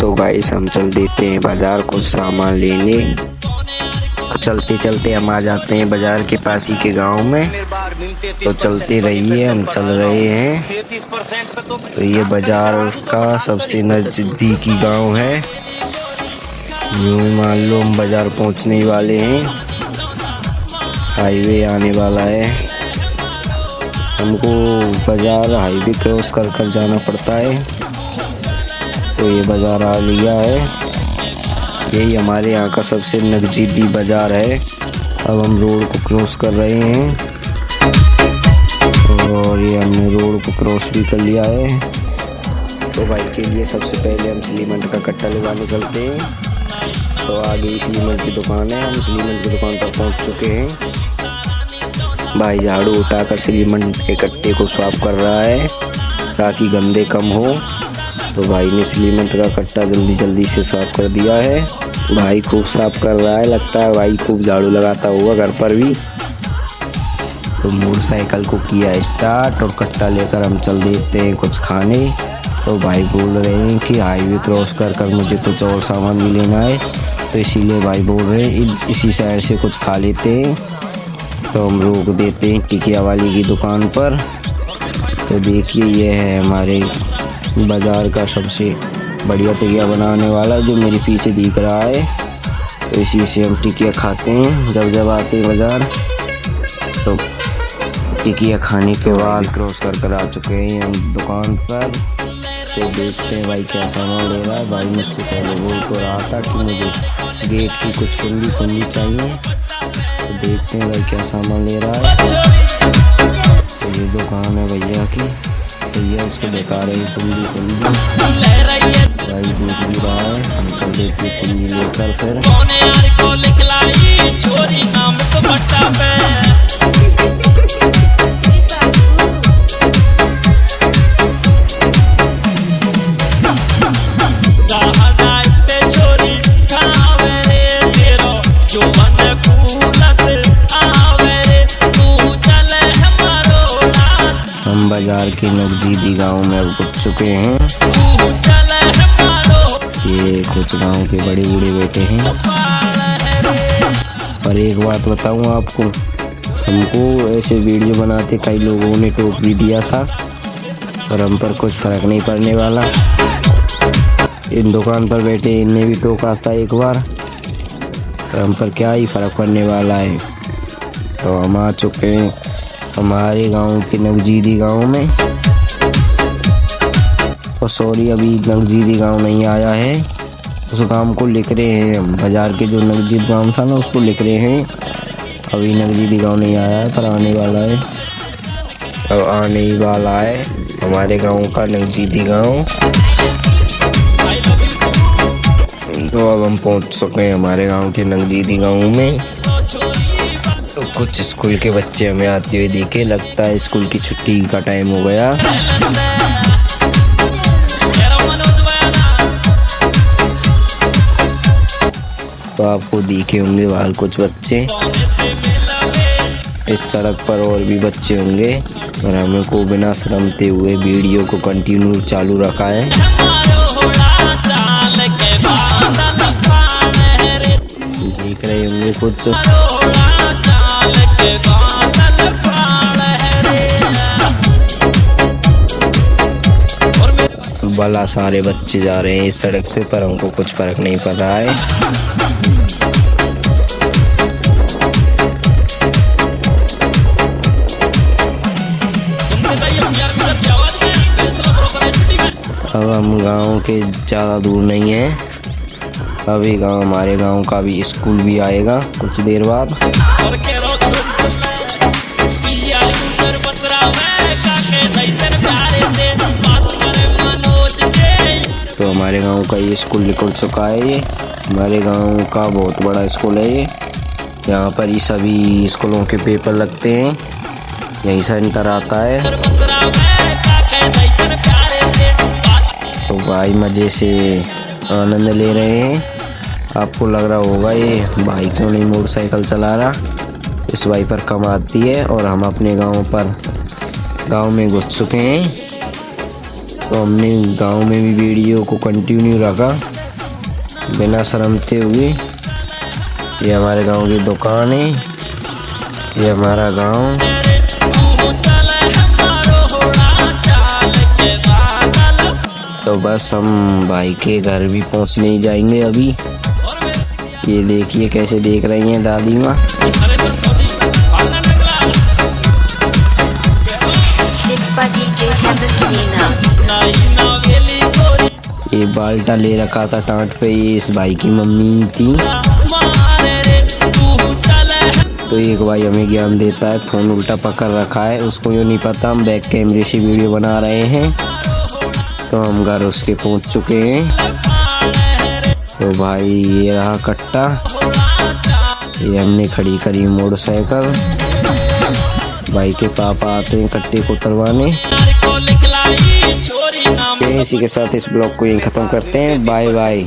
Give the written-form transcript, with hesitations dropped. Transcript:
तो गाइस हम चल देते हैं बाजार कुछ सामान लेने। चलते चलते हम आ जाते हैं बाजार के पास ही के गांव में। तो चलते रहिए, हम चल रहे हैं। तो ये बाजार का सबसे नजदीकी गांव है। यूं मान लो हम बाजार पहुंचने वाले हैं। हाईवे आने वाला है। हमको बाजार हाईवे क्रॉस कर कर जाना पड़ता है। तो ये बाजार आ लिया है। यही हमारे यहाँ का सबसे नजदीकी बाजार है। अब हम रोड को क्रॉस कर रहे हैं और ये हमने रोड को क्रॉस भी कर लिया है। तो बाइक के लिए सबसे पहले हम सीमेंट का कट्टा लगाने चलते हैं। तो आगे ही सीमेंट की दुकान है। हम सीमेंट की दुकान पर पहुँच चुके हैं। भाई झाड़ू उठाकर सीमेंट के कट्टे को साफ कर रहा है ताकि गंदे कम हो। तो भाई ने सीमेंट का कट्टा जल्दी जल्दी से साफ कर दिया है। भाई खूब साफ कर रहा है, लगता है भाई खूब झाड़ू लगाता होगा घर पर भी। तो मोटरसाइकिल को किया स्टार्ट और कट्टा लेकर हम चल देते हैं कुछ खाने। तो भाई बोल रहे हैं कि हाईवे क्रॉस कर कर मुझे कुछ और सामान भी लेना है। तो इसीलिए भाई बोल रहे हैं इसी साइड से कुछ खा लेते हैं। तो हम रोक देते हैं टिकिया वाली की दुकान पर। तो देखिए ये है हमारे बाजार का सबसे बढ़िया टिकिया बनाने वाला जो मेरे पीछे दिख रहा है। तो इसी से हम टिकिया खाते हैं जब आते हैं बाजार। तो टिकिया खाने के बाद क्रॉस कर कर आ चुके हैं हम दुकान पर। तो देखते हैं भाई क्या सामान ले रहा है। भाई मुझसे पहले बोल तो रहा था कि मुझे गेट की कुछ कुंडी चाहिए। तो देखते हैं भाई क्या सामान ले रहा है। तो ये दुकान है भैया की। भैया उसको दिखा रहे हैं कुंडी भाई देख भी रहा है। हम चल देते कुंडी लेकर फिर। हम बाजार के नजदीकी गांव में अब पहुंच चुके हैं। ये कुछ गांव के बड़े बूढ़े बैठे हैं। और एक बात बताऊं आपको, हमको ऐसे वीडियो बनाते कई लोगों ने टोक भी दिया था और हम पर कुछ फर्क नहीं पड़ने वाला। इन दुकान पर बैठे इनने भी टोका था एक बार, तो हम पर क्या ही फर्क पड़ने वाला है। तो हम आ चुके हैं हमारे गांव के नजदीकी गांव में। और सॉरी अभी नजदीकी गांव नहीं आया है, उस गांव को लिख रहे हैं हम। बाजार के जो नजदीक गांव था ना उसको लिख रहे हैं। अभी नजदीकी गांव नहीं आया है पर आने वाला है। अब आने ही वाला है हमारे गांव का नजदीकी गांव। तो अब हम पहुंच चुके हैं हमारे गांव के नजदीकी गांव में। तो कुछ स्कूल के बच्चे हमें आते हुए दिखे, लगता है स्कूल की छुट्टी का टाइम हो गया। तो आपको दिखे होंगे बाहर कुछ बच्चे। इस सड़क पर और भी बच्चे होंगे और हमें को बिना शर्मते हुए वीडियो को कंटिन्यू चालू रखा है। देख रहे होंगे कुछ। भला सारे बच्चे जा रहे हैं इस सड़क से, पर हमको कुछ फर्क नहीं पड़ रहा है। अब हम गांव के ज़्यादा दूर नहीं है। अभी हमारे गांव का भी स्कूल भी आएगा कुछ देर बाद। तो हमारे गांव का ये स्कूल निकल चुका है। ये हमारे गांव का बहुत बड़ा स्कूल है ये। यहाँ पर ही सभी स्कूलों के पेपर लगते हैं, यही सेंटर आता है। तो भाई मज़े से आनंद ले रहे हैं। आपको लग रहा होगा ये भाई क्यों नहीं मोटरसाइकिल चला रहा। इस भाई पर कम आती है। और हम अपने गांव में घुस चुके हैं। तो हमने गांव में भी वीडियो को कंटिन्यू रखा बिना शर्मते हुए। ये हमारे गांव की दुकान है, ये हमारा गांव। तो बस हम भाई के घर भी पहुंचने ही जाएंगे अभी। ये देखिए कैसे देख रही हैं दादी माँ। ये बाल्टा ले रखा था टांट पे, ये इस भाई की मम्मी थी। तो एक भाई हमें ज्ञान देता है, फोन उल्टा पकड़ रखा है, उसको ये नहीं पता हम बैक कैमरे से वीडियो बना रहे हैं। तो हम घर उसके पहुंच चुके हैं। तो भाई ये रहा कट्टा, ये हमने खड़ी करी मोटरसाइकिल। भाई के पापा आते हैं कट्टे को उतरवाने। इसी के साथ इस ब्लॉग को यहीं ख़त्म करते हैं। Bye bye.